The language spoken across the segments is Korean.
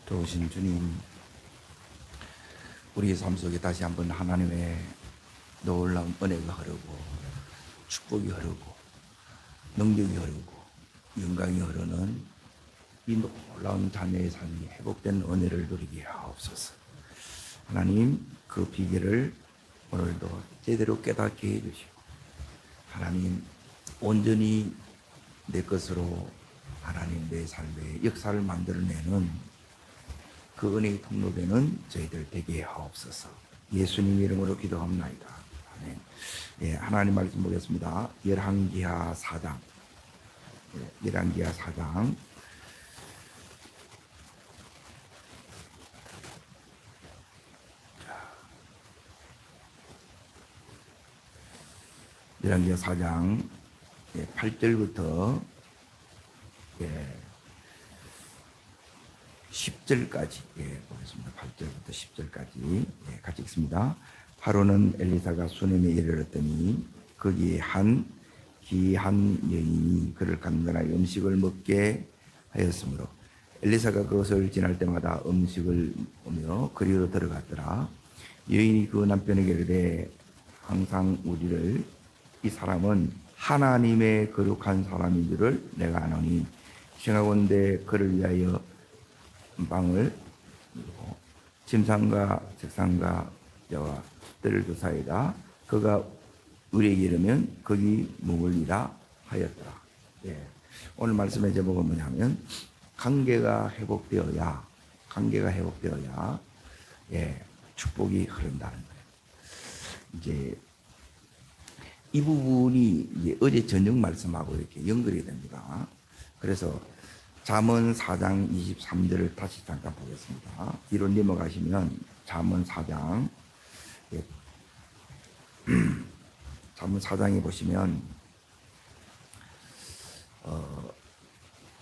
좋으신 주님, 우리의 삶 속에 다시 한번 하나님의 놀라운 은혜가 흐르고 축복이 흐르고 능력이 흐르고 영광이 흐르는 이 놀라운 자녀의 삶이 회복된 은혜를 누리게 하옵소서. 하나님, 그 비결을 오늘도 제대로 깨닫게 해주시고, 하나님 온전히 내 것으로 하나님 내 삶의 역사를 만들어내는 그 은혜의 통로되는 저희들 되게 하옵소서. 예수님 이름으로 기도합나이다. 아멘. 예, 하나님 말씀 보겠습니다. 열왕기하 4장. 열왕기하 4장. 열왕기하 4장 8절부터 10절까지 보겠습니다. 8절부터 10절까지 같이 읽습니다. 하루는 엘리사가 수넴에 이르렀더니 거기에 한 귀한 여인이 그를 간단하게 음식을 먹게 하였으므로 엘리사가 그것을 지날 때마다 음식을 오며 그리로 들어갔더라. 여인이 그 남편에게 이르되 항상 우리를 이 사람은 하나님의 거룩한 사람인 줄을 내가 아노니 생각건대 그를 위하여 방을 침상과 책상과 뼈와 뜰을 두사이다. 그가 우리에게 이르면 거기 머물리라 하였더라. 오늘 말씀의 제목은 뭐냐면 관계가 회복되어야 축복이 흐른다는 거예요. 이제 이 부분이 이제 어제 저녁 말씀하고 이렇게 연결이 됩니다. 그래서 잠언 4장 23절을 다시 잠깐 보겠습니다. 뒤로 넘어가시면 잠언 4장 잠언 4장에 보시면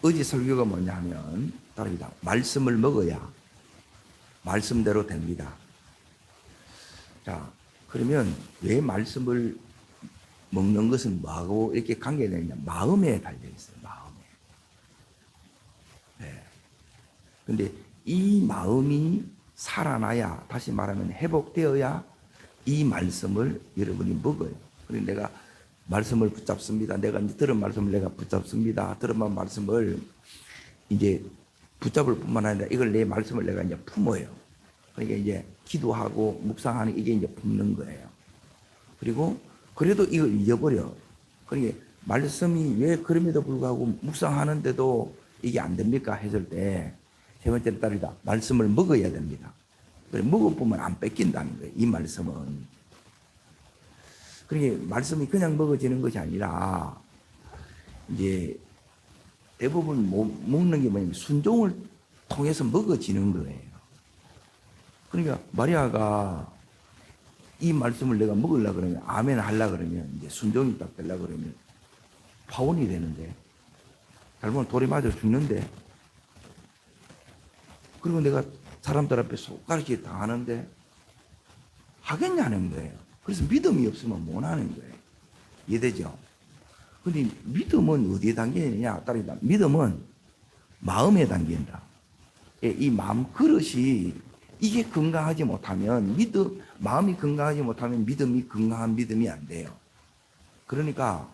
어제 설교가 뭐냐 하면 다릅니다. 말씀을 먹어야 말씀대로 됩니다. 자, 그러면 왜 말씀을 먹는 것은 뭐하고 이렇게 관계되느냐? 마음에 달려 있어요. 마음에. 근데 이 마음이 살아나야, 다시 말하면 회복되어야 이 말씀을 여러분이 먹어요. 그래서 내가 말씀을 붙잡습니다. 내가 이제 들은 말씀을 내가 붙잡습니다. 들은 말씀을 이제 붙잡을 뿐만 아니라 이걸 내 말씀을 내가 이제 품어요. 그러니까 이제 기도하고 묵상하는 이게 이제 품는 거예요. 그리고 그래도 이걸 잊어버려. 그러니까 말씀이 왜 그럼에도 불구하고 묵상하는데도 이게 안 됩니까? 했을 때 세 번째는 따르다. 말씀을 먹어야 됩니다. 그래, 먹어보면 안 뺏긴다는 거예요. 이 말씀은. 그러니까 말씀이 그냥 먹어지는 것이 아니라 이제 대부분 먹는 게 뭐냐면 순종을 통해서 먹어지는 거예요. 그러니까 마리아가 이 말씀을 내가 먹으려고 그러면 아멘 하려고 그러면 이제 순종이 딱 되려고 그러면 파혼이 되는데 잘못하면 돌에 맞아 죽는데 그리고 내가 사람들 앞에 속가르치게 당하는데 하겠냐는 거예요. 그래서 믿음이 없으면 못 하는 거예요. 이해되죠? 근데 믿음은 어디에 담겨있느냐? 따르다. 믿음은 마음에 담긴다. 이 마음 그릇이 이게 건강하지 못하면 마음이 건강하지 못하면 믿음이 건강한 믿음이 안 돼요. 그러니까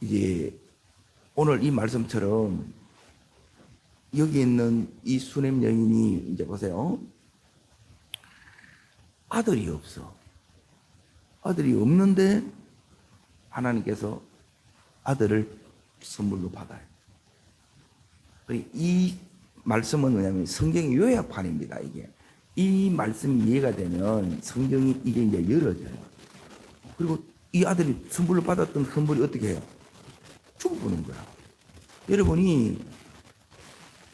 이제 오늘 이 말씀처럼 여기 있는 이 수넴 여인이 이제 보세요. 아들이 없어. 아들이 없는데 하나님께서 아들을 선물로 받아요. 이 말씀은 뭐냐면 성경의 요약판입니다. 이게 이 말씀이 이해가 되면 성경이 이게 이제 열어져요. 그리고 이 아들이 선물로 받았던 선물이 어떻게 해요? 죽어보는 거야. 여러분이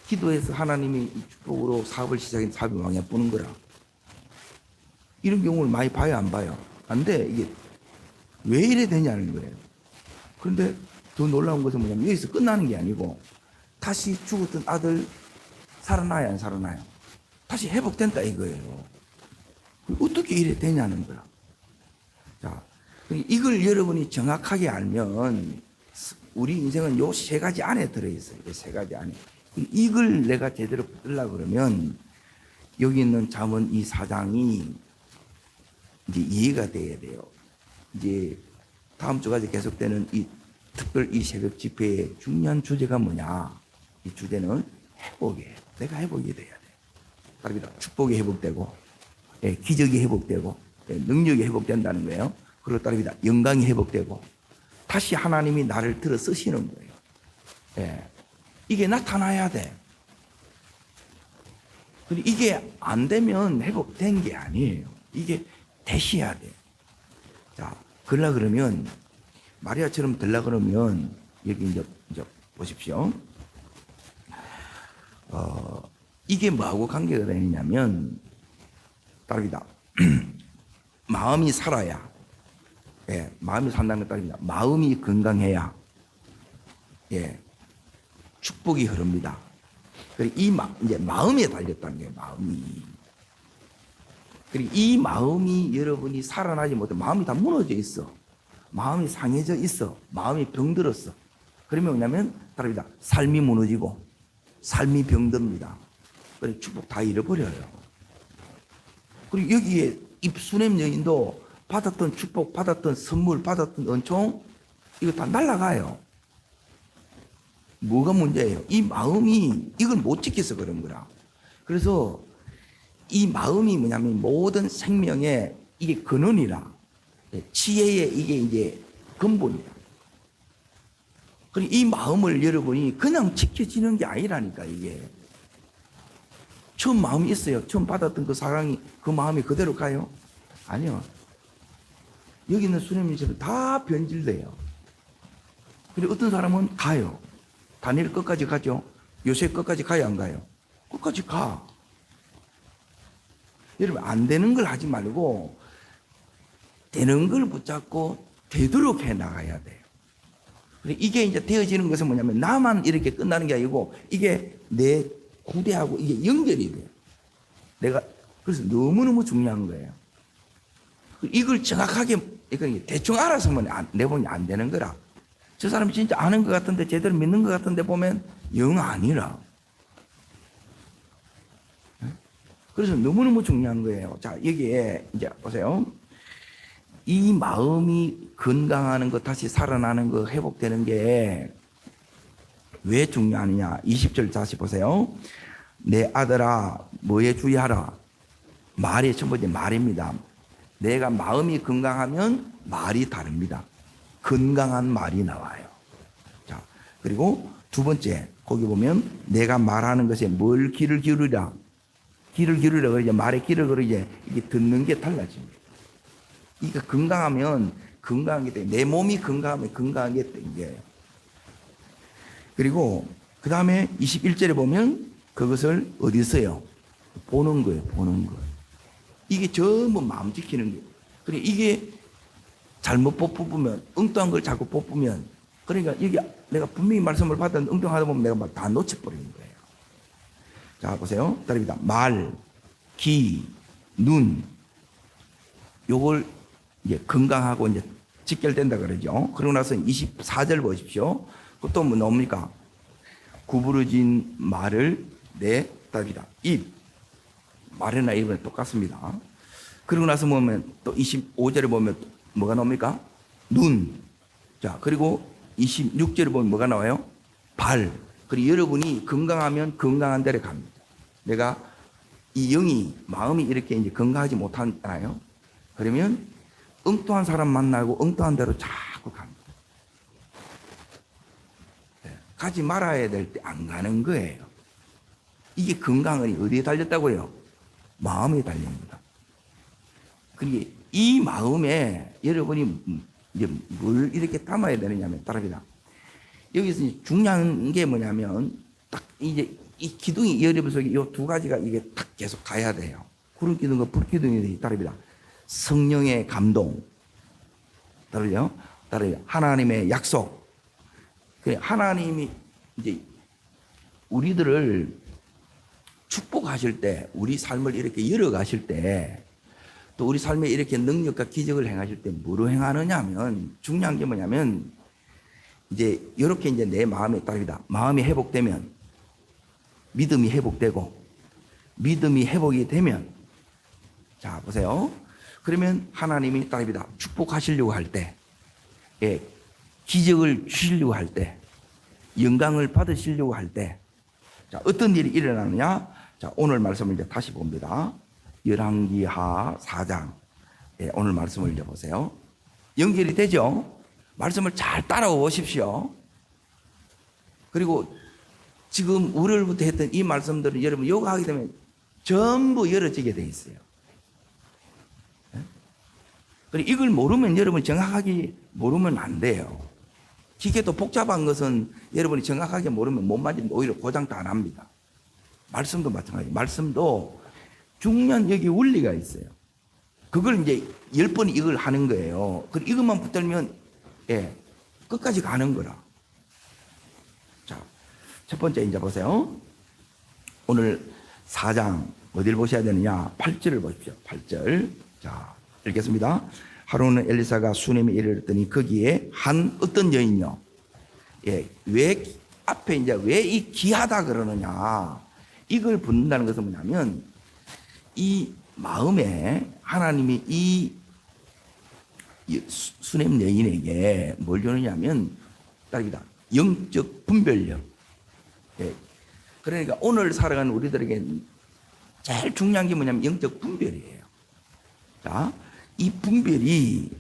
기도해서 하나님이 축복으로 사업을 시작한 사업이 망해보는 거라. 이런 경우를 많이 봐요, 안 봐요? 안 돼. 이게 왜 이래 되냐는 거예요. 그런데 더 놀라운 것은 뭐냐면 여기서 끝나는 게 아니고 다시 죽었던 아들 살아나요, 안 살아나요? 다시 회복된다 이거예요. 어떻게 이래 되냐는 거야. 자, 이걸 여러분이 정확하게 알면 우리 인생은 요 세 가지 안에 들어있어요. 이 세 가지 안에. 이걸 내가 제대로 붙들려고 그러면 여기 있는 잠언 이 4장이 이제 이해가 돼야 돼요. 이제 다음 주까지 계속되는 이 특별 이 새벽 집회의 중요한 주제가 뭐냐? 이 주제는 회복이에요. 내가 회복이 돼야 돼. 그러니까 축복이 회복되고, 예, 기적이 회복되고, 예, 능력이 회복된다는 거예요. 그리고 따릅니다. 영광이 회복되고, 다시 하나님이 나를 들어 쓰시는 거예요. 예, 이게 나타나야 돼. 근데 이게 안 되면 회복된 게 아니에요. 이게 되셔야 돼. 자, 그러면 마리아처럼 되려 그러면 여기 이제 보십시오. 이게 뭐하고 관계가 되느냐면 따릅니다. 마음이 살아야, 예, 마음이 산다는 것 따릅니다. 마음이 건강해야, 예, 축복이 흐릅니다. 그리고 이제 마음에 달렸다는 게 마음이. 그리고 이 마음이 여러분이 살아나지 못해 마음이 다 무너져 있어. 마음이 상해져 있어. 마음이 병들었어. 그러면 뭐냐면 따릅니다. 삶이 무너지고 삶이 병듭니다. 그리고 축복 다 잃어버려요. 그리고 여기에 입수냄 여인도 받았던 축복, 받았던 선물, 받았던 은총 이거 다 날아가요. 뭐가 문제예요? 이 마음이 이걸 못 지켜서 그런 거라. 그래서 이 마음이 뭐냐면 모든 생명의 이게 근원이라. 지혜의 이게 이제 근본이야. 그리고 이 마음을 여러분이 그냥 지켜지는 게 아니라니까 이게. 처음 마음이 있어요. 처음 받았던 그 사랑이 그 마음이 그대로 가요? 아니요. 여기 있는 수녀님처럼 다 변질돼요. 그리고 어떤 사람은 가요. 다니엘 끝까지 가죠. 요셉 끝까지 가요, 안 가요? 끝까지 가. 여러분, 안 되는 걸 하지 말고 되는 걸 붙잡고 되도록 해 나가야 돼요. 이게 이제 되어지는 것은 뭐냐면 나만 이렇게 끝나는 게 아니고 이게 내 구대하고 이게 연결이 돼요. 내가 그래서 너무너무 중요한 거예요. 이걸 정확하게 이걸 대충 알아서면 내보니 안 되는 거라. 저 사람이 진짜 아는 것 같은데 제대로 믿는 것 같은데 보면 영 아니라. 그래서 너무너무 중요한 거예요. 자, 여기에 이제 보세요. 이 마음이 건강하는 것, 다시 살아나는 것, 회복되는 게 왜 중요하느냐. 20절 다시 보세요. 내 아들아, 뭐에 주의하라. 말이 첫 번째 말입니다. 내가 마음이 건강하면 말이 다릅니다. 건강한 말이 나와요. 자, 그리고 두 번째, 거기 보면 내가 말하는 것에 뭘 귀를 기울이라. 귀를 기울이라 그러죠. 말에 귀를 그러죠. 이게 듣는 게 달라집니다. 이게 건강하면 건강하게 돼. 내 몸이 건강하면 건강하게 된 거예요. 그리고 그 다음에 21절에 보면 그것을 어디서요? 보는 거예요. 보는 거. 이게 전부 마음 지키는 거예요. 그러니까 이게 잘못 뽑으면 엉뚱한 걸 자꾸 뽑으면 그러니까 이게 내가 분명히 말씀을 받았는데 엉뚱하다 보면 내가 막 다 놓쳐버리는 거예요. 자, 보세요. 따릅니다. 말, 귀, 눈 요걸 이제 건강하고 이제 직결된다 그러죠. 그러고 나서 24절 보십시오. 그것도 뭐 나옵니까? 구부러진 말을 내 답이다. 입. 말이나 입은 똑같습니다. 그러고 나서 보면 또 25절에 보면 뭐가 나옵니까? 눈. 자, 그리고 26절에 보면 뭐가 나와요? 발. 그리고 여러분이 건강하면 건강한 데로 갑니다. 내가 이 영이, 마음이 이렇게 이제 건강하지 못하잖아요. 그러면 엉뚱한 사람 만나고 엉뚱한 데로 자꾸 갑니다. 가지 말아야 될 때 안 가는 거예요. 이게 건강은 어디에 달렸다고요? 마음에 달립니다. 그게 이 마음에 여러분이 이제 뭘 이렇게 담아야 되느냐면 따릅니다. 여기서 중요한 게 뭐냐면 딱 이제 이 기둥이 여러분 속에 이 두 가지가 이게 딱 계속 가야 돼요. 구름 기둥과 불 기둥이 따릅니다. 성령의 감동, 따르죠? 따르죠. 하나님의 약속. 하나님이 이제 우리들을 축복하실 때, 우리 삶을 이렇게 열어가실 때, 또 우리 삶에 이렇게 능력과 기적을 행하실 때 뭐로 행하느냐 하면 중요한 게 뭐냐면 이제 이렇게 이제 내 마음에 따릅니다. 마음이 회복되면 믿음이 회복되고, 믿음이 회복이 되면, 자, 보세요. 그러면 하나님이 딸입니다. 축복하시려고 할 때, 예, 기적을 주시려고 할 때, 영광을 받으시려고 할 때, 자, 어떤 일이 일어나느냐? 자, 오늘 말씀을 이제 다시 봅니다. 열왕기하 4장. 예, 오늘 말씀을 이제 보세요. 연결이 되죠? 말씀을 잘 따라오 보십시오. 그리고 지금 월요일부터 했던 이 말씀들은 여러분 요구하게 되면 전부 열어지게 돼 있어요. 그리고 이걸 모르면 여러분 정확하게 모르면 안 돼요. 기계도 복잡한 것은 여러분이 정확하게 모르면 못 맞으면 오히려 고장도 안 합니다. 말씀도 마찬가지. 말씀도 중요한 여기 원리가 있어요. 그걸 이제 10번 이걸 하는 거예요. 그리고 이것만 붙들면 예, 끝까지 가는 거라. 자, 첫 번째 이제 보세요. 오늘 4장 어디를 보셔야 되느냐? 8절을 보십시오. 8절. 자, 읽겠습니다. 하루는 엘리사가 수넴에 이르렀더니 거기에 한 어떤 여인요. 예, 왜 앞에 이제 왜 이 귀하다 그러느냐? 이걸 붙는다는 것은 뭐냐면 이 마음에 하나님이 이 수넴 여인에게 뭘 주느냐면 딸이다. 영적 분별력. 예. 그러니까 오늘 살아가는 우리들에게 제일 중요한 게 뭐냐면 영적 분별이에요. 자, 이 분별이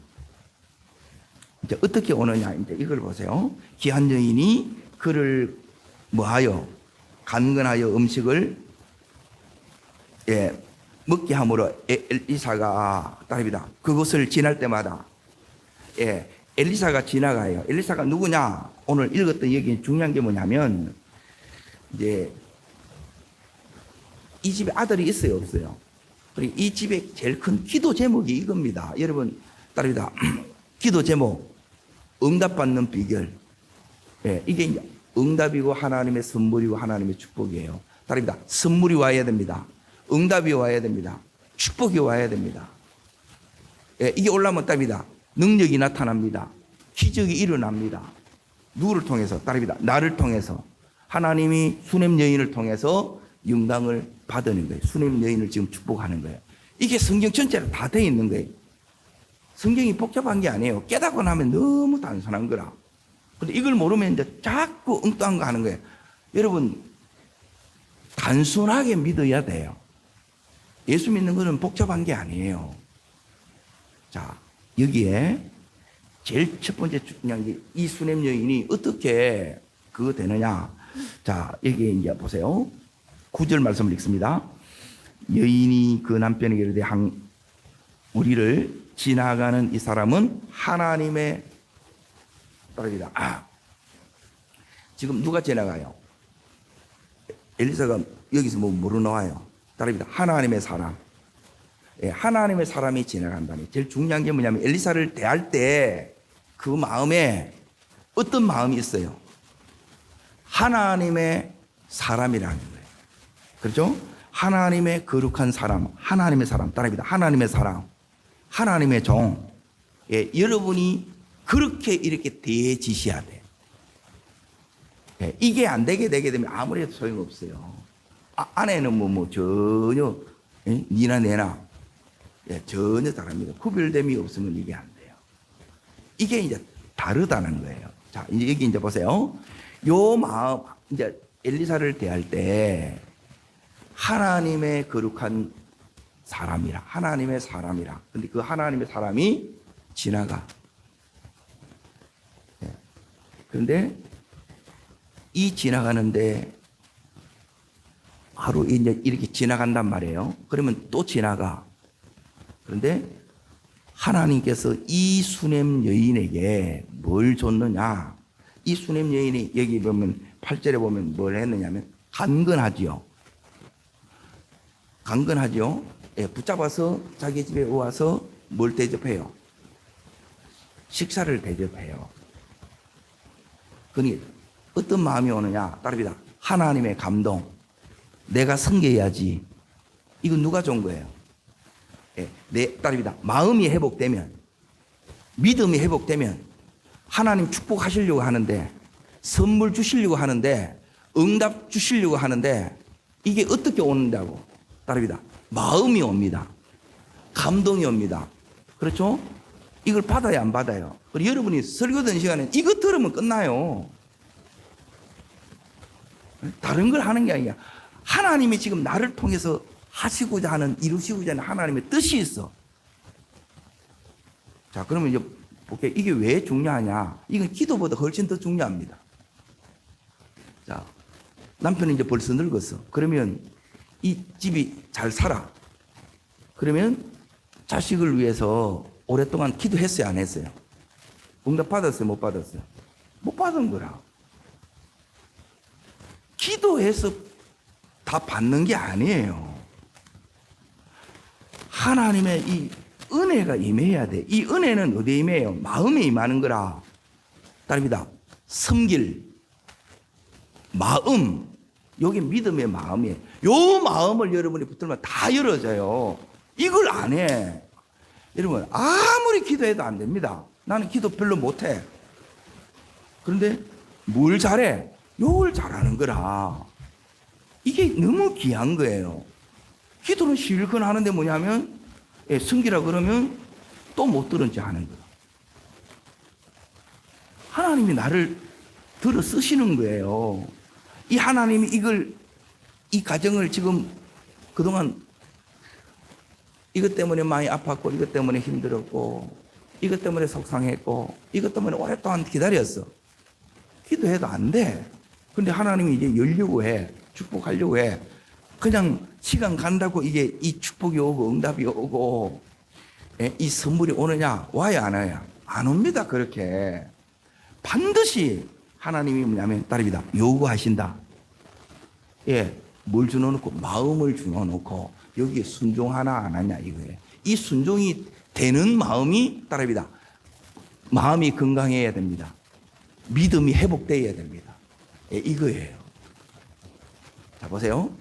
이제 어떻게 오느냐? 이제 이걸 보세요. 귀한 여인이 그를 뭐하여 간근하여 음식을 예, 먹게 함으로 엘리사가 딸입니다. 그것을 지날 때마다 예, 엘리사가 지나가요. 엘리사가 누구냐? 오늘 읽었던 얘기 중요한 게 뭐냐면 이제 이 집에 아들이 있어요, 없어요? 그리고 이 집에 제일 큰 기도 제목이 이겁니다. 여러분 딸입니다. 기도 제목 응답받는 비결. 예, 이게 이제 응답이고 하나님의 선물이고 하나님의 축복이에요. 딸입니다. 선물이 와야 됩니다. 응답이 와야 됩니다. 축복이 와야 됩니다. 예, 이게 올라오면 딸입니다. 능력이 나타납니다. 기적이 일어납니다. 누구를 통해서? 딸입니다. 나를 통해서. 하나님이 수넴 여인을 통해서 영광을 받는 거예요. 수넴 여인을 지금 축복하는 거예요. 이게 성경 전체로 다 되어 있는 거예요. 성경이 복잡한 게 아니에요. 깨닫고 나면 너무 단순한 거라. 근데 이걸 모르면 이제 자꾸 엉뚱한 거 하는 거예요. 여러분, 단순하게 믿어야 돼요. 예수 믿는 것은 복잡한 게 아니에요. 자, 여기에 제일 첫 번째 중요한 게 이 수넴 여인이 어떻게 그거 되느냐. 자, 여기에 이제 보세요. 9절 말씀을 읽습니다. 여인이 그 남편에게 이르되 우리를 지나가는 이 사람은 하나님의 딸이다. 아, 지금 누가 지나가요? 엘리사가 여기서 뭐 뭐로 나와요? 딸입니다. 하나님의 사람. 예, 하나님의 사람이 지나간다니. 제일 중요한 게 뭐냐면 엘리사를 대할 때 그 마음에 어떤 마음이 있어요? 하나님의 사람이라는 거예요. 그렇죠? 하나님의 거룩한 사람, 하나님의 사람, 따라합니다. 하나님의 사람, 하나님의 종. 예, 여러분이 그렇게 이렇게 대해지셔야 돼요. 예, 이게 안 되게 되면 아무리 해도 소용없어요. 아내는 뭐 전혀 예? 니나 내나 예, 전혀 다릅니다. 구별됨이 없으면 이게 안 돼요. 이게 이제 다르다는 거예요. 자, 이제 여기 이제 보세요. 요 마음 이제 엘리사를 대할 때 하나님의 거룩한 사람이라, 하나님의 사람이라. 근데 그 하나님의 사람이 지나가. 예. 그런데 이 지나가는데 하루 이제 이렇게 지나간단 말이에요. 그러면 또 지나가. 그런데 하나님께서 이 수넴 여인에게 뭘 줬느냐? 이 수넴 여인이 여기 보면 8절에 보면 뭘 했느냐면 간근하지요. 간근하지요. 예, 붙잡아서 자기 집에 와서 뭘 대접해요? 식사를 대접해요. 그러니 어떤 마음이 오느냐? 따릅니다. 하나님의 감동. 내가 섬겨야지. 이건 누가 준 거예요? 예, 내 딸입니다. 마음이 회복되면, 믿음이 회복되면 하나님 축복하시려고 하는데, 선물 주시려고 하는데, 응답 주시려고 하는데 이게 어떻게 오는다고? 따릅니다. 마음이 옵니다. 감동이 옵니다. 그렇죠? 이걸 받아야 안 받아요? 그리고 여러분이 설교 듣는 시간에 이거 들으면 끝나요. 다른 걸 하는 게 아니야. 하나님이 지금 나를 통해서 하시고자 하는, 이루시고자 하는 하나님의 뜻이 있어. 자, 그러면 이제 볼게요. 이게 왜 중요하냐? 이건 기도보다 훨씬 더 중요합니다. 자, 남편이 이제 벌써 늙었어. 그러면 이 집이 잘 살아. 그러면 자식을 위해서 오랫동안 기도했어요, 안 했어요? 응답 받았어요, 못 받았어요? 못 받은 거라. 기도해서 다 받는 게 아니에요. 하나님의 이 은혜가 임해야 돼. 이 은혜는 어디에 임해요? 마음에 임하는 거라. 따릅니다. 섬길 마음. 여기 믿음의 마음이에요. 요 마음을 여러분이 붙들면 다 열어져요. 이걸 안 해. 여러분, 아무리 기도해도 안 됩니다. 나는 기도 별로 못해. 그런데 뭘 잘해? 요걸 잘하는 거라. 이게 너무 귀한 거예요. 기도는 실컷 하는데 뭐냐면, 숨기라 그러면 또 못 들은지 하는 거야. 하나님이 나를 들어 쓰시는 거예요. 이 하나님이 이 가정을 지금 그동안 이것 때문에 많이 아팠고, 이것 때문에 힘들었고, 이것 때문에 속상했고, 이것 때문에 오랫동안 기다렸어. 기도해도 안 돼. 근데 하나님이 이제 열려고 해. 축복하려고 해. 그냥 시간 간다고 이게 이 축복이 오고 응답이 오고 이 선물이 오느냐? 와야 안 와야? 안 옵니다. 그렇게. 반드시 하나님이 뭐냐면 따릅니다. 요구하신다. 예, 뭘 주워놓고? 마음을 주워놓고 여기에 순종하나 안 하냐 이거예요. 이 순종이 되는 마음이 따릅니다. 마음이 건강해야 됩니다. 믿음이 회복되어야 됩니다. 예, 이거예요. 자, 보세요.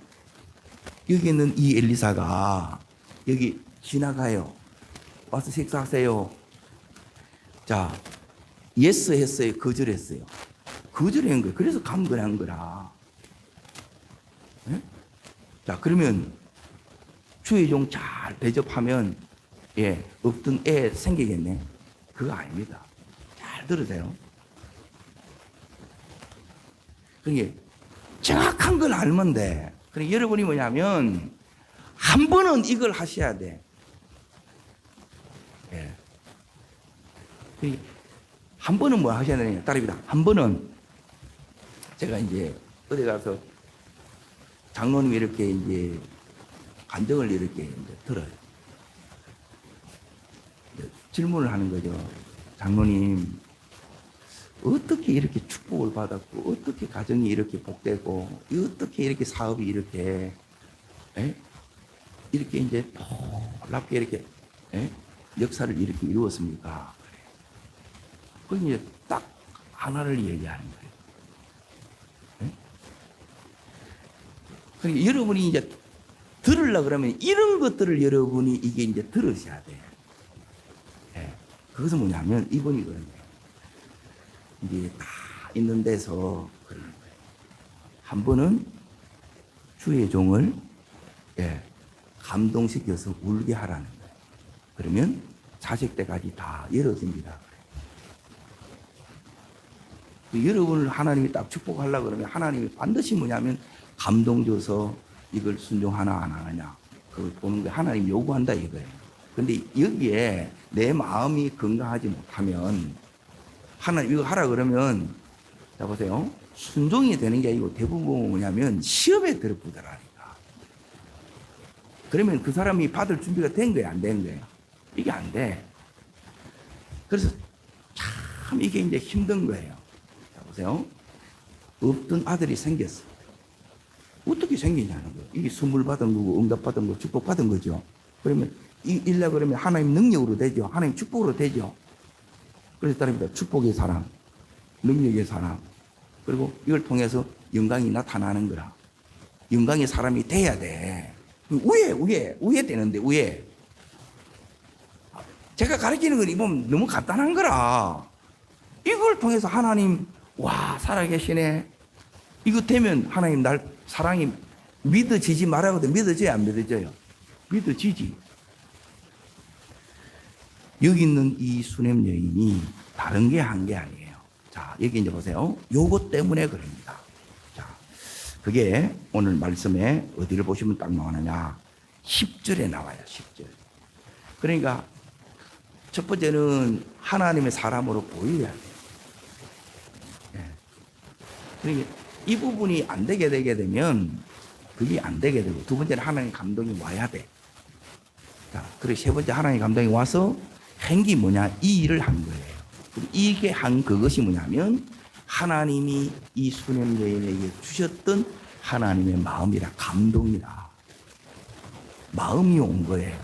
여기 있는 이 엘리사가 여기 지나가요. 와서 식사하세요. 자, 예스 했어요? 거절했어요? 거절한 거예요. 그래서 감건한 거라. 네? 자, 그러면 주의 종 잘 대접하면 없던 애 생기겠네. 그거 아닙니다. 잘 들으세요. 그게 정확한 걸 알면 돼. 그러니까 여러분이 뭐냐면 한 번은 이걸 하셔야 돼. 한 번은 뭐 하셔야 되냐? 따릅니다. 한 번은 제가 이제 어디 가서 장로님이 이렇게 이제 간증을 이렇게 이제 들어요. 질문을 하는 거죠. 장로님, 어떻게 이렇게 축복을 받았고, 어떻게 가정이 이렇게 복되고, 어떻게 이렇게 사업이 이렇게, 이렇게 이제 놀랍게 이렇게, 역사를 이렇게 이루었습니까? 그 이제 딱 하나를 얘기하는 거예요. 그러니까 여러분이 이제 들으려고 그러면 이런 것들을 여러분이 이게 이제 들으셔야 돼요. 그것은 뭐냐면 이분이거든요. 이제 다 있는 데서 그러는 거예요. 한 번은 주의 종을 감동시켜서 울게 하라는 거예요. 그러면 자식 때까지 다 열어집니다. 여러분을 하나님이 딱 축복하려고 그러면 하나님이 반드시 뭐냐면 감동 줘서 이걸 순종하나 안 하느냐 그걸 보는 거예요. 하나님 요구한다 이거예요. 근데 여기에 내 마음이 건강하지 못하면 하나님 이거 하라 그러면 자 보세요. 순종이 되는 게 아니고 대부분 뭐냐면 시험에 들어보더라니까. 그러면 그 사람이 받을 준비가 된 거예요, 안 된 거예요? 이게 안 돼. 그래서 참 이게 이제 힘든 거예요. 자 보세요. 없던 아들이 생겼어. 어떻게 생기냐는 거예요. 이게 선물 받은 거고 응답 받은 거 축복 받은 거죠. 그러면 이 일라 그러면 하나님 능력으로 되죠. 하나님 축복으로 되죠. 그래서 따릅니다. 축복의 사랑, 능력의 사랑, 그리고 이걸 통해서 영광이 나타나는 거라. 영광의 사람이 돼야 돼. 우에 되는데 우에. 제가 가르치는 건 이건 너무 간단한 거라. 이걸 통해서 하나님 와 살아계시네. 이거 되면 하나님 날 사랑이 믿어지지 말라고도 믿어져야 안 믿어져요? 믿어지지. 여기 있는 이 수냄 여인이 다른 게 한 게 아니에요. 자, 여기 이제 보세요. 요것 때문에 그럽니다. 자, 그게 오늘 말씀에 어디를 보시면 딱 나오느냐. 10절에 나와요. 10절. 그러니까 첫 번째는 하나님의 사람으로 보여야 돼요. 예. 그러니까 이 부분이 안 되게 되면 그게 안 되게 되고, 두 번째는 하나님 감동이 와야 돼. 자, 그리고 세 번째 하나님 감동이 와서 한 게 뭐냐? 이 일을 한 거예요. 이게 한 그것이 뭐냐면 하나님이 이 수냄 여인에게 주셨던 하나님의 마음이라, 감동이라. 마음이 온 거예요.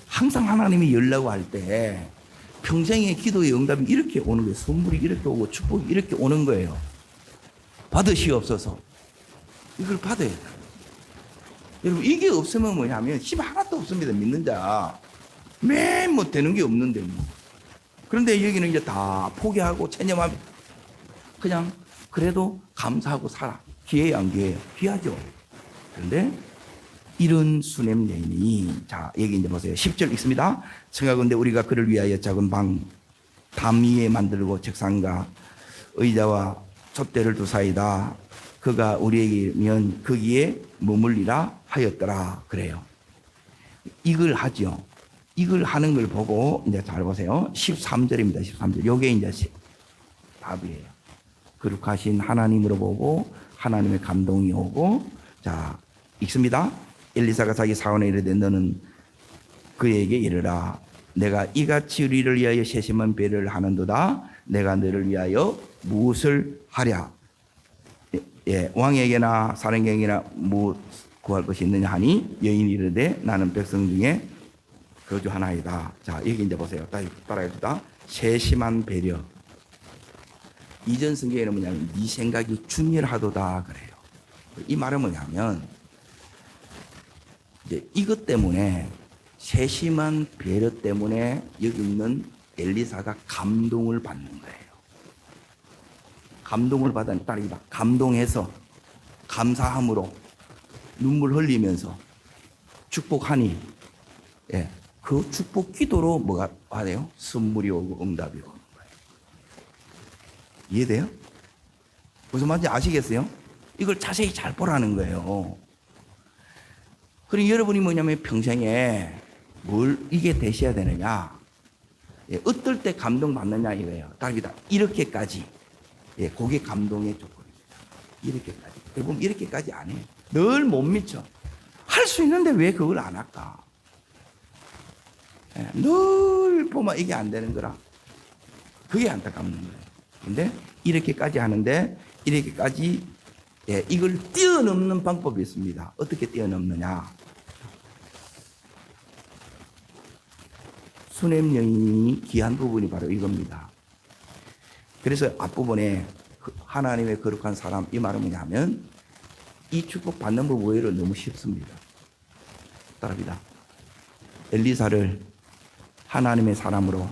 항상 하나님이 열라고 할 때 평생의 기도의 응답이 이렇게 오는 거예요. 선물이 이렇게 오고 축복이 이렇게 오는 거예요. 받으시옵소서. 이걸 받아야 돼요. 여러분, 이게 없으면 뭐냐면 힘 하나도 없습니다. 믿는 자. 맨 뭐 되는 게 없는데 뭐. 그런데 여기는 이제 다 포기하고 체념하면 그냥 그래도 감사하고 살아. 귀해요, 안 귀해요? 귀하죠. 그런데 이런 수냄 여인이, 자, 여기 이제 보세요. 10절 읽습니다. 청하건대 우리가 그를 위하여 작은 방 담 위에 만들고 책상과 의자와 촛대를 두사이다. 그가 우리에게면 거기에 머물리라 하였더라. 그래요. 이걸 하죠. 이걸 하는 걸 보고 이제 잘 보세요. 13절입니다. 13절. 요게 이제 답이에요. 거룩하신 하나님으로 보고 하나님의 감동이 오고, 자, 읽습니다. 엘리사가 자기 사원에 이르되 너는 그에게 이르라. 내가 이같이 우리를 위하여 세심한 배를 하는도다. 내가 너를 위하여 무엇을 하랴. 예, 왕에게나 사령에게나 뭐 구할 것이 있느냐 하니 여인이 이르되 나는 백성 중에 거주하나이다. 자, 여기 이제 보세요. 따라해봅시다. 세심한 배려. 이전 성경에는 뭐냐면 네 생각이 중요하도다 그래요. 이 말은 뭐냐면 이제 이것 때문에, 세심한 배려 때문에 여기 있는 엘리사가 감동을 받는 거예요. 감동을 받은 딸이다. 감동해서 감사함으로 눈물 흘리면서 축복하니, 예, 그 축복 기도로 뭐가 와요? 선물이 오고 응답이 오는 거예요. 이해돼요? 무슨 말인지 아시겠어요? 이걸 자세히 잘 보라는 거예요. 그럼 여러분이 뭐냐면 평생에 뭘 이게 되셔야 되느냐? 예, 어떨 때 감동 받느냐 이거예요. 답이다. 이렇게까지. 예, 그게 감동의 조건입니다. 이렇게까지. 대부분 이렇게까지 안 해요. 늘 못 미쳐. 할 수 있는데 왜 그걸 안 할까? 예, 늘 보면 이게 안 되는 거라. 그게 안타깝는 거예요. 근데 이렇게까지 하는데, 이렇게까지, 예, 이걸 뛰어넘는 방법이 있습니다. 어떻게 뛰어넘느냐? 수냄 여인이 귀한 부분이 바로 이겁니다. 그래서 앞부분에 하나님의 거룩한 사람, 이 말은 뭐냐면 이 축복 받는 법 외로 너무 쉽습니다. 따라합니다. 엘리사를 하나님의 사람으로,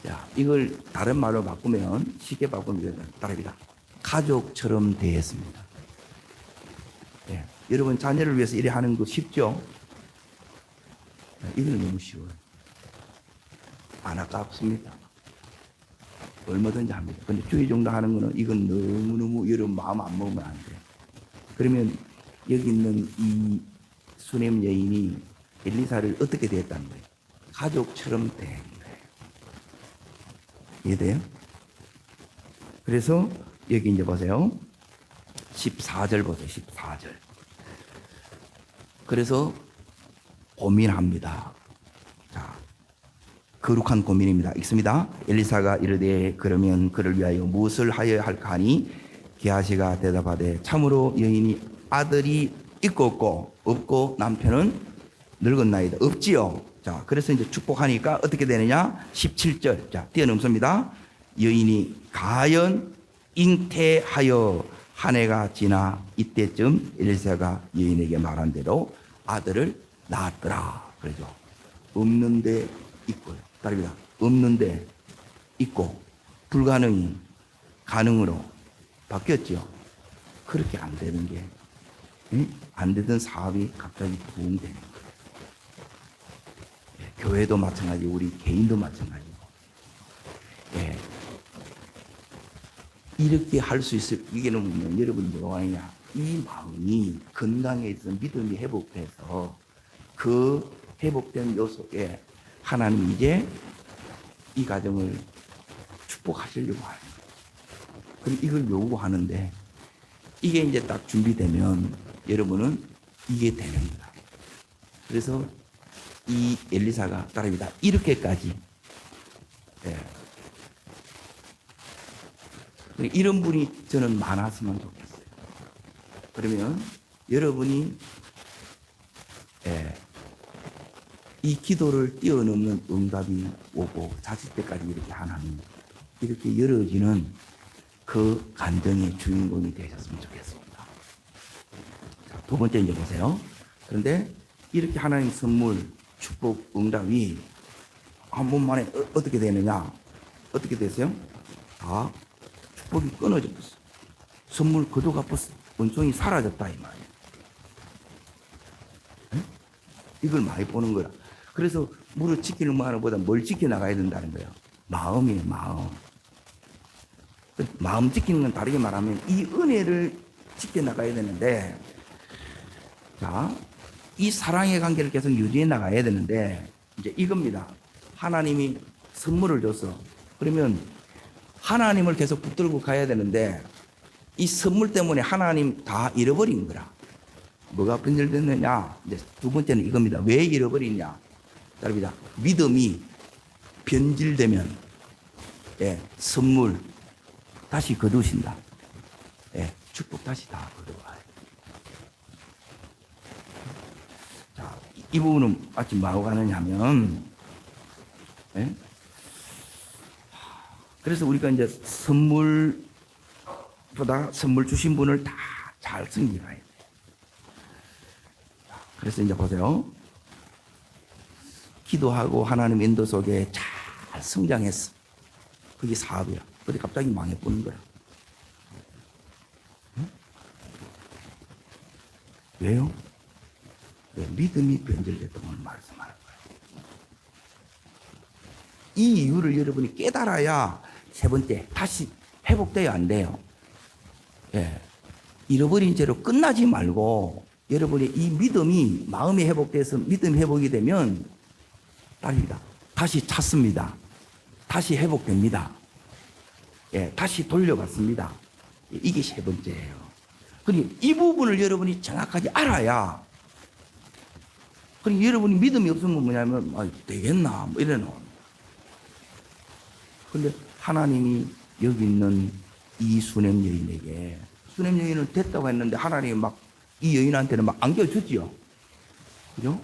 자, 이걸 다른 말로 바꾸면, 쉽게 바꾸면 따라합니다. 가족처럼 대했습니다. 예, 여러분 자녀를 위해서 이래 하는 거 쉽죠? 이건 너무 쉬워요. 안 아깝습니다. 얼마든지 합니다. 근데 주의 정도 하는 거는 이건 너무너무 여러분 마음 안 먹으면 안 돼요. 그러면 여기 있는 이 수냄 여인이 엘리사를 어떻게 대했다는 거예요? 가족처럼 대한 거예요. 이해돼요? 그래서 여기 이제 보세요. 14절 보세요. 14절. 그래서 고민합니다. 자, 거룩한 고민입니다. 읽습니다. 엘리사가 이르되 그러면 그를 위하여 무엇을 하여야 할까 하니 게하시가 대답하되 참으로 여인이 아들이 있고 없고 남편은 늙었나이다. 없지요. 자, 그래서 이제 축복하니까 어떻게 되느냐? 17절. 자, 뛰어넘습니다. 여인이 가연 잉태하여 한 해가 지나 이때쯤 엘리사가 여인에게 말한 대로 아들을 낳았더라. 그러죠. 없는데 있고요. 다릅니다. 없는데 있고 불가능이 가능으로 바뀌었죠. 그렇게 안 되는 게 응? 안 되던 사업이 갑자기 붕 되는 거예요. 예, 교회도 마찬가지, 우리 개인도 마찬가지고. 예. 이렇게 할 수 있을, 이게는 뭐냐면, 여러분이 뭐가 하느냐. 이 마음이 건강해서 믿음이 회복돼서 그 회복된 요소에 하나님 이제 이 가정을 축복하시려고 하는 거예요. 그럼 이걸 요구하는데 이게 이제 딱 준비되면 여러분은 이게 되는 거다. 그래서 이 엘리사가 따릅니다. 이렇게까지. 예. 이런 분이 저는 많았으면 좋겠어요. 그러면 여러분이 이 기도를 뛰어넘는 응답이 오고 자식 때까지 이렇게 하나님 이렇게 열어지는 그 간증의 주인공이 되셨으면 좋겠습니다. 자, 두 번째 이제 보세요. 그런데 이렇게 하나님 선물, 축복, 응답이 한 번만에 어떻게 되느냐? 어떻게 됐어요? 다 축복이 끊어져 버렸어. 선물 그도 갚았어. 은총이 사라졌다 이 말이에요. 네? 이걸 많이 보는 거라. 그래서 무릇 지키는 것보다 뭘 지켜나가야 된다는 거예요. 마음이에요, 마음. 마음 지키는 건 다르게 말하면 이 은혜를 지켜나가야 되는데, 자, 이 사랑의 관계를 계속 유지해 나가야 되는데, 이제 이겁니다. 하나님이 선물을 줬어. 그러면 하나님을 계속 붙들고 가야 되는데, 이 선물 때문에 하나님 다 잃어버린 거라. 뭐가 변질됐느냐? 이제 두 번째는 이겁니다. 왜 잃어버리냐? 여러분, 믿음이 변질되면, 예, 선물 다시 거두신다. 예, 축복 다시 다 거두어와요. 자, 이 부분은 마치 뭐하고 가느냐면, 예? 그래서 우리가 이제 선물보다 선물 주신 분을 다 잘 섬기어야 돼요. 그래서 이제 보세요. 기도하고 하나님 인도 속에 잘 성장했어. 그게 사업이야. 근데 갑자기 망해버린 거야. 응? 왜요? 왜? 믿음이 변질됐던 걸 말씀하는 거예요. 이 이유를 여러분이 깨달아야 세 번째, 다시 회복돼야 안 돼요. 예. 잃어버린 채로 끝나지 말고 여러분의 이 믿음이 마음이 회복돼서 믿음이 회복이 되면 딸입니다. 다시 찾습니다. 다시 회복됩니다. 예, 다시 돌려받습니다. 이게 세 번째예요. 그러니 이 부분을 여러분이 정확하게 알아야, 그러니 여러분이 믿음이 없으면 뭐냐면, 아, 되겠나? 뭐 이러는. 그런데 하나님이 여기 있는 이 수냄 여인에게, 수냄 여인은 됐다고 했는데 하나님이 막 이 여인한테는 막 안겨주지요. 그죠?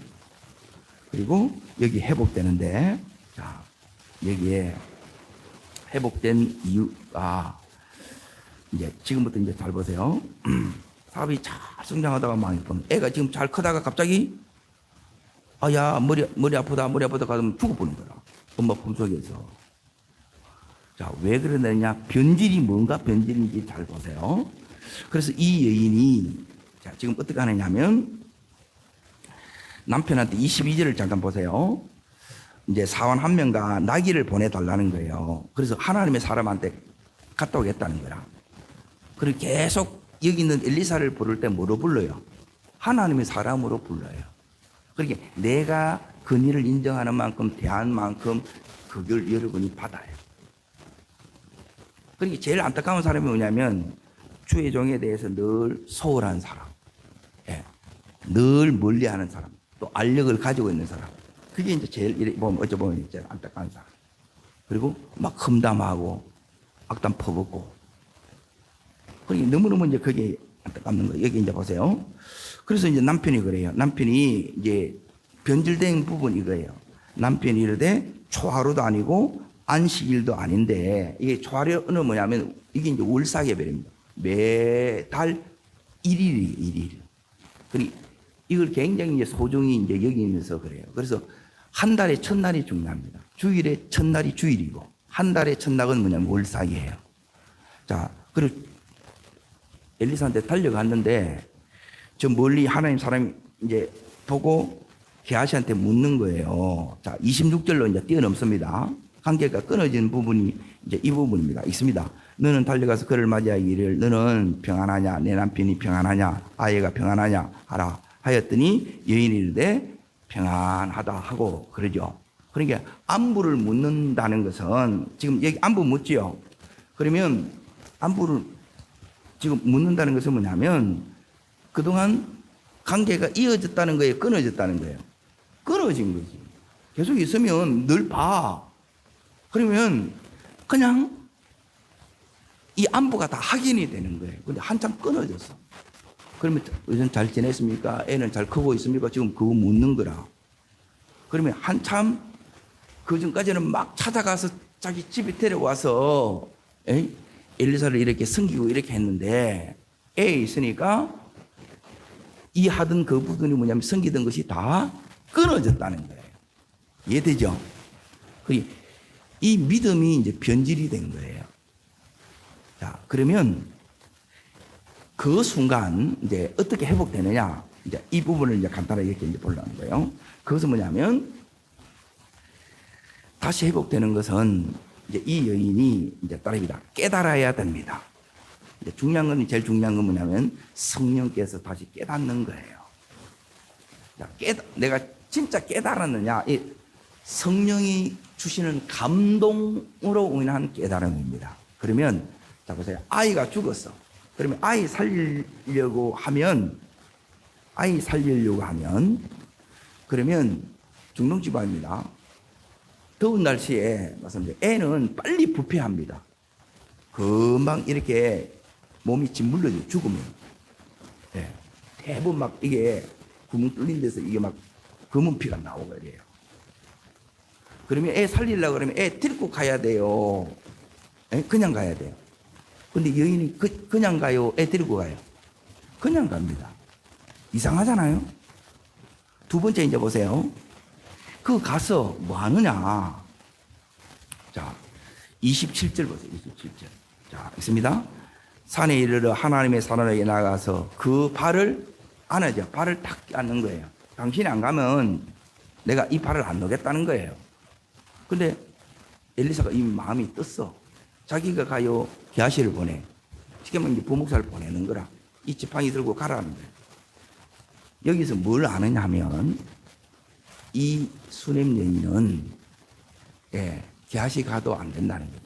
그리고 여기 회복되는데, 자, 여기에 회복된 이유가, 이제 지금부터 이제 잘 보세요. 사업이 잘 성장하다가 망했거든. 애가 지금 잘 크다가 갑자기, 아, 야, 머리 아프다 가면 죽어버린 거라. 엄마 품속에서. 자, 왜 그러느냐? 변질이 뭔가 변질인지 잘 보세요. 그래서 이 여인이, 자, 지금 어떻게 하느냐면, 남편한테 22절을 잠깐 보세요. 이제 사원 한 명과 나귀를 보내달라는 거예요. 그래서 하나님의 사람한테 갔다 오겠다는 거라. 그리고 계속 여기 있는 엘리사를 부를 때 뭐로 불러요? 하나님의 사람으로 불러요. 그러니까 내가 그 일을 인정하는 만큼, 대한 만큼 그걸 여러분이 받아요. 그러니까 제일 안타까운 사람이 뭐냐면 주의 종에 대해서 늘 소홀한 사람, 예. 늘 멀리하는 사람, 또 알력을 가지고 있는 사람. 그게 이제 제일 어찌 보면 제일 안타까운 사람. 그리고 막 험담하고 악담 퍼붓고. 그러니까 너무너무 이제 그게 안타깝는 거예요. 여기 이제 보세요. 그래서 이제 남편이 그래요. 남편이 이제 변질된 부분이 이거예요. 남편이 이르되 초하루도 아니고 안식일도 아닌데, 이게 초하루는 뭐냐면 이게 이제 월사계별입니다. 매달 1일이 1일. 그리고 이걸 굉장히 이제 소중히 이제 여기면서 그래요. 그래서 한 달에 첫날이 중요합니다. 주일에 첫날이 주일이고, 한 달에 첫날은 뭐냐면 월삭이에요. 자, 그리고 엘리사한테 달려갔는데, 저 멀리 하나님 사람이 이제 보고 게하시한테 묻는 거예요. 자, 26절로 이제 뛰어넘습니다. 관계가 끊어진 부분이 이제 이 부분입니다. 있습니다. 너는 달려가서 그를 맞이하기를 너는 평안하냐, 내 남편이 평안하냐, 아이가 평안하냐 하라 하였더니 여인이 이르되 평안하다 하고 그러죠. 그러니까 안부를 묻는다는 것은 지금 여기 안부 묻지요. 그러면 안부를 지금 묻는다는 것은 뭐냐면 그동안 관계가 이어졌다는 거예요, 끊어졌다는 거예요? 끊어진 거지. 계속 있으면 늘 봐. 그러면 그냥 이 안부가 다 확인이 되는 거예요. 근데 한참 끊어졌어. 그러면 요즘 잘 지냈습니까? 애는 잘 크고 있습니까? 지금 그거 묻는 거라. 그러면 한참 그 전까지는 막 찾아가서 자기 집에 데려와서 엘리사를 이렇게 섬기고 이렇게 했는데 애 있으니까 이 하던 그 부분이 뭐냐면 섬기던 것이 다 끊어졌다는 거예요. 이해되죠? 이 믿음이 이제 변질이 된 거예요. 자, 그러면 그 순간 이제 어떻게 회복되느냐? 이제 이 부분을 이제 간단하게 이렇게 이제 보려는 거예요. 그것은 뭐냐면 다시 회복되는 것은 이제 이 여인이 이제 따릅니다. 깨달아야 됩니다. 이제 중요한 건 제일 중요한 건 뭐냐면 성령께서 다시 깨닫는 거예요. 자, 내가 진짜 깨달았느냐? 이 성령이 주시는 감동으로 인한 깨달음입니다. 그러면 자 보세요. 아이가 죽었어. 그러면 아이 살리려고 하면 그러면 중동집안입니다. 더운 날씨에 맞습니다. 애는 빨리 부패합니다. 금방 이렇게 몸이 짓물러져 죽으면. 네. 대부분 막 이게 구멍 뚫린 데서 이게 막 검은 피가 나오고 이래요. 그러면 애 살리려고 그러면 애 데리고 가야 돼요. 그냥 가야 돼요. 근데 여인이 그냥 가요? 애 데리고 가요? 그냥 갑니다. 이상하잖아요? 두 번째 이제 보세요. 그 가서 뭐 하느냐? 자, 27절 보세요. 27절. 자, 있습니다. 산에 이르러 하나님의 산원에게 나가서 그 발을 안아줘. 발을 탁 안는 거예요. 당신이 안 가면 내가 이 발을 안 놓겠다는 거예요. 근데 엘리사가 이미 마음이 떴어. 자기가 가요. 게하시를 보내. 지금은 이제 부목사를 보내는 거라. 이 지팡이 들고 가라는 거예요. 여기서 뭘 아느냐 하면 이 수냄 여인은 게하시 가도 안 된다는 거예요.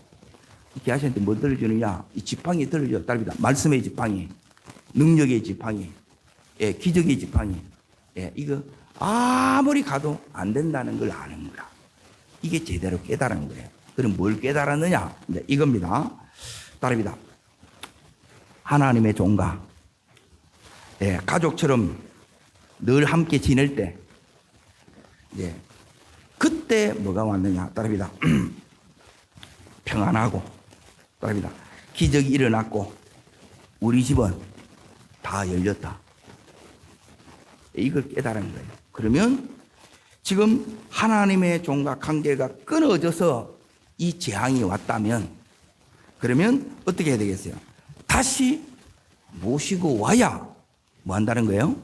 게하시한테 뭐 들어주느냐? 이 지팡이 들어줘. 딸입니다. 말씀의 지팡이, 능력의 지팡이, 기적의 지팡이. 이거 아무리 가도 안 된다는 걸 아는 거야. 이게 제대로 깨달은 거예요. 그럼 뭘 깨달았느냐? 이제 이겁니다. 따릅니다. 하나님의 종과 가족처럼 늘 함께 지낼 때, 그때 뭐가 왔느냐? 따릅니다. 평안하고, 따릅니다. 기적이 일어났고, 우리 집은 다 열렸다. 이걸 깨달은 거예요. 그러면 지금 하나님의 종과 관계가 끊어져서 이 재앙이 왔다면, 그러면 어떻게 해야 되겠어요? 다시 모시고 와야 뭐 한다는 거예요?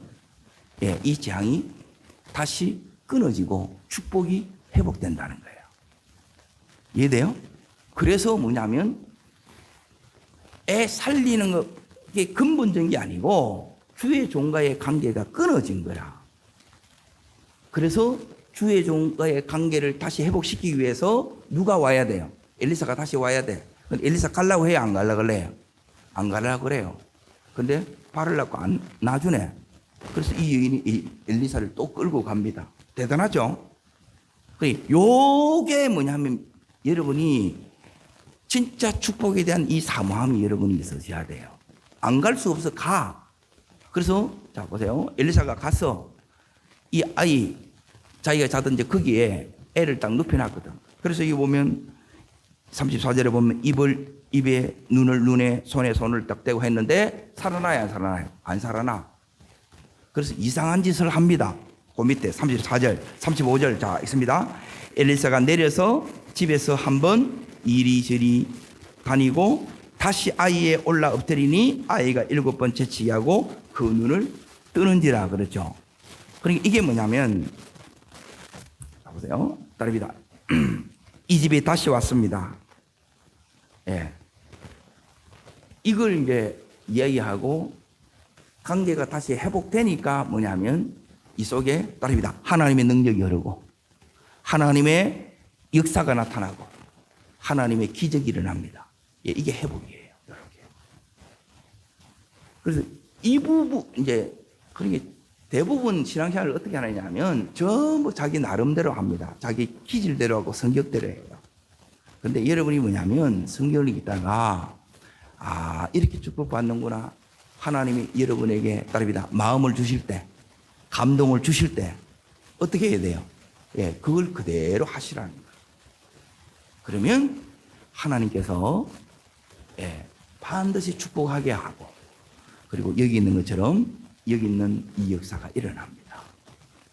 이 재앙이 다시 끊어지고 축복이 회복된다는 거예요. 이해돼요? 그래서 뭐냐면 애 살리는 게 근본적인 게 아니고 주의 종과의 관계가 끊어진 거야. 그래서 주의 종과의 관계를 다시 회복시키기 위해서 누가 와야 돼요? 엘리사가 다시 와야 돼. 엘리사 가려고 해요? 안 가려고 그래요? 안 가려고 그래요. 근데 발을 놔고 안 놔주네. 그래서 이 여인이 이 엘리사를 또 끌고 갑니다. 대단하죠? 요게 뭐냐면 여러분이 진짜 축복에 대한 이 사모함이 여러분이 있으셔야 돼요. 안 갈 수 없어. 가. 그래서 자 보세요. 엘리사가 가서 이 아이 자기가 자던 이제 거기에 애를 딱 눕혀놨거든. 그래서 이거 보면 34절에 보면 입에 눈에 손에 손을 딱 대고 했는데 살아나요? 안 살아나요? 안 살아나. 그래서 이상한 짓을 합니다. 그 밑에 34절, 35절 자 있습니다. 엘리사가 내려서 집에서 한번 이리저리 다니고 다시 아이에 올라 엎드리니 아이가 7번 채치게 하고 그 눈을 뜨는지라 그렇죠. 그러니까 이게 뭐냐면, 자 보세요. 따릅니다. 이 집에 다시 왔습니다. 예. 이걸 이제 이야기하고 관계가 다시 회복되니까 뭐냐면 이 속에 따릅니다. 하나님의 능력이 흐르고 하나님의 역사가 나타나고 하나님의 기적이 일어납니다. 예, 이게 회복이에요. 이렇게. 그래서 이 부분 이제 그러니까 대부분 신앙생활을 어떻게 하느냐면 전부 자기 나름대로 합니다. 자기 기질대로 하고 성격대로 해요. 근데 여러분이 뭐냐면 성경을 읽다가 이렇게 축복받는구나. 하나님이 여러분에게 따릅니다. 마음을 주실 때, 감동을 주실 때 어떻게 해야 돼요? 예, 그걸 그대로 하시라는 거예요. 그러면 하나님께서 예, 반드시 축복하게 하고 그리고 여기 있는 것처럼 여기 있는 이 역사가 일어납니다.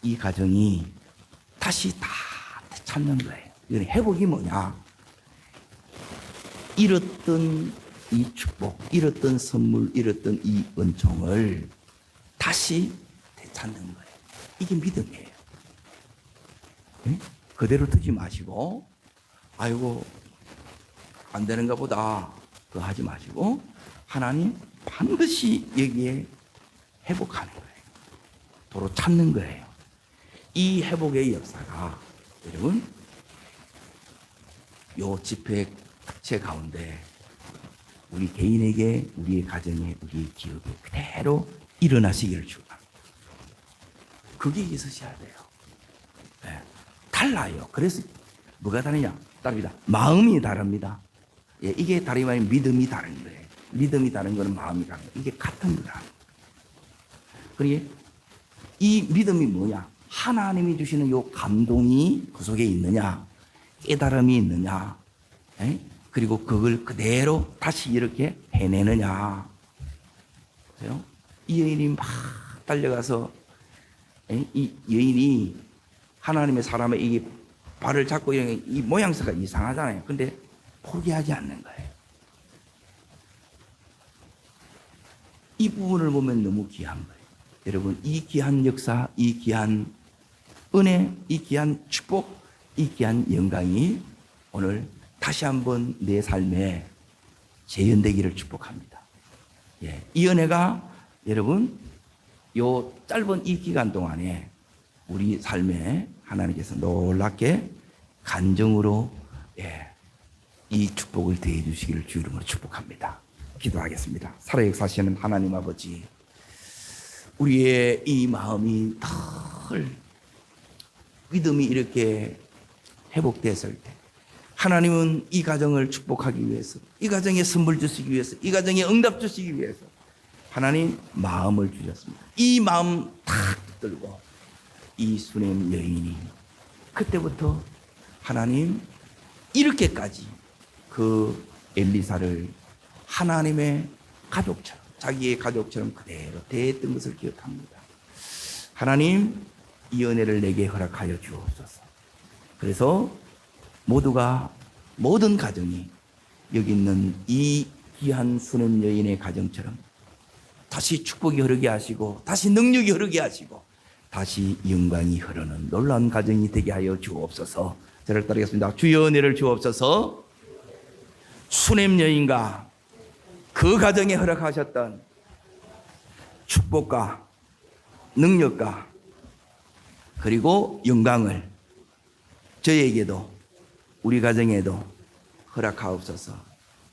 이 가정이 다시 다 찾는 거예요. 이건 회복이 뭐냐? 잃었던 이 축복, 잃었던 선물, 잃었던 이 은총을 다시 되찾는 거예요. 이게 믿음이에요. 네? 그대로 두지 마시고, 아이고, 안 되는가 보다. 그거 하지 마시고, 하나님 반드시 여기에 회복하는 거예요. 도로 찾는 거예요. 이 회복의 역사가, 여러분, 요 집회 특체 가운데 우리 개인에게, 우리의 가정에, 우리의 기업에 그대로 일어나시기를 축원합니다. 그게 있으셔야 돼요. 네. 달라요. 그래서 뭐가 다르냐? 다릅니다. 마음이 다릅니다. 예, 이게 다름이 아니라 믿음이 다른 거예요. 믿음이 다른 거는 마음이 다른 거예요. 이게 같은 거다. 그러니 이 믿음이 뭐냐? 하나님이 주시는 요 감동이 그 속에 있느냐? 깨달음이 있느냐? 예? 그리고 그걸 그대로 다시 이렇게 해내느냐. 보세요. 이 여인이 막 달려가서 이 여인이 하나님의 사람의 이 발을 잡고 이 모양새가 이상하잖아요. 근데 포기하지 않는 거예요. 이 부분을 보면 너무 귀한 거예요. 여러분, 이 귀한 역사, 이 귀한 은혜, 이 귀한 축복, 이 귀한 영광이 오늘 다시 한번 내 삶에 재현되기를 축복합니다. 예, 이 은혜가 여러분 요 짧은 이 기간 동안에 우리 삶에 하나님께서 놀랍게 간정으로 이 축복을 대해 주시기를 주 이름으로 축복합니다. 기도하겠습니다. 살아 역사하시는 하나님 아버지, 우리의 이 마음이 덜 믿음이 이렇게 회복됐을 때 하나님은 이 가정을 축복하기 위해서, 이 가정에 선물 주시기 위해서, 이 가정에 응답 주시기 위해서 하나님 마음을 주셨습니다. 이 마음 탁 들고 이 수넴 여인이 그때부터 하나님 이렇게까지 그 엘리사를 하나님의 가족처럼, 자기의 가족처럼 그대로 대했던 것을 기억합니다. 하나님, 이 은혜를 내게 허락하여 주옵소서. 그래서 모두가, 모든 가정이 여기 있는 이 귀한 수넴 여인의 가정처럼 다시 축복이 흐르게 하시고, 다시 능력이 흐르게 하시고, 다시 영광이 흐르는 놀라운 가정이 되게 하여 주옵소서. 저를 따르겠습니다. 주여 은혜를 주옵소서. 수넴 여인과 그 가정에 허락하셨던 축복과 능력과 그리고 영광을 저에게도 우리 가정에도 허락하옵소서.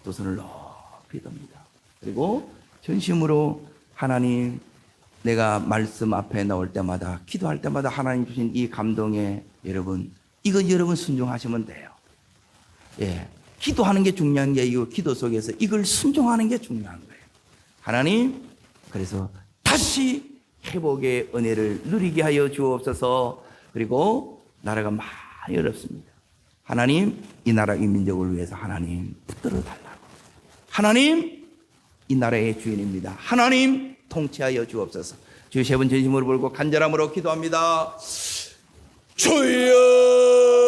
두 손을 높이 듭니다. 그리고 전심으로 하나님, 내가 말씀 앞에 나올 때마다, 기도할 때마다 하나님 주신 이 감동에 여러분, 이건 여러분 순종하시면 돼요. 예, 기도하는 게 중요한 게 아니고 기도 속에서 이걸 순종하는 게 중요한 거예요. 하나님, 그래서 다시 회복의 은혜를 누리게 하여 주옵소서. 그리고 나라가 많이 어렵습니다. 하나님, 이 나라 이 민족을 위해서 하나님 붙들어 달라고. 하나님, 이 나라의 주인입니다. 하나님, 통치하여 주옵소서. 주의 세 번 전심으로 불고 간절함으로 기도합니다. 주여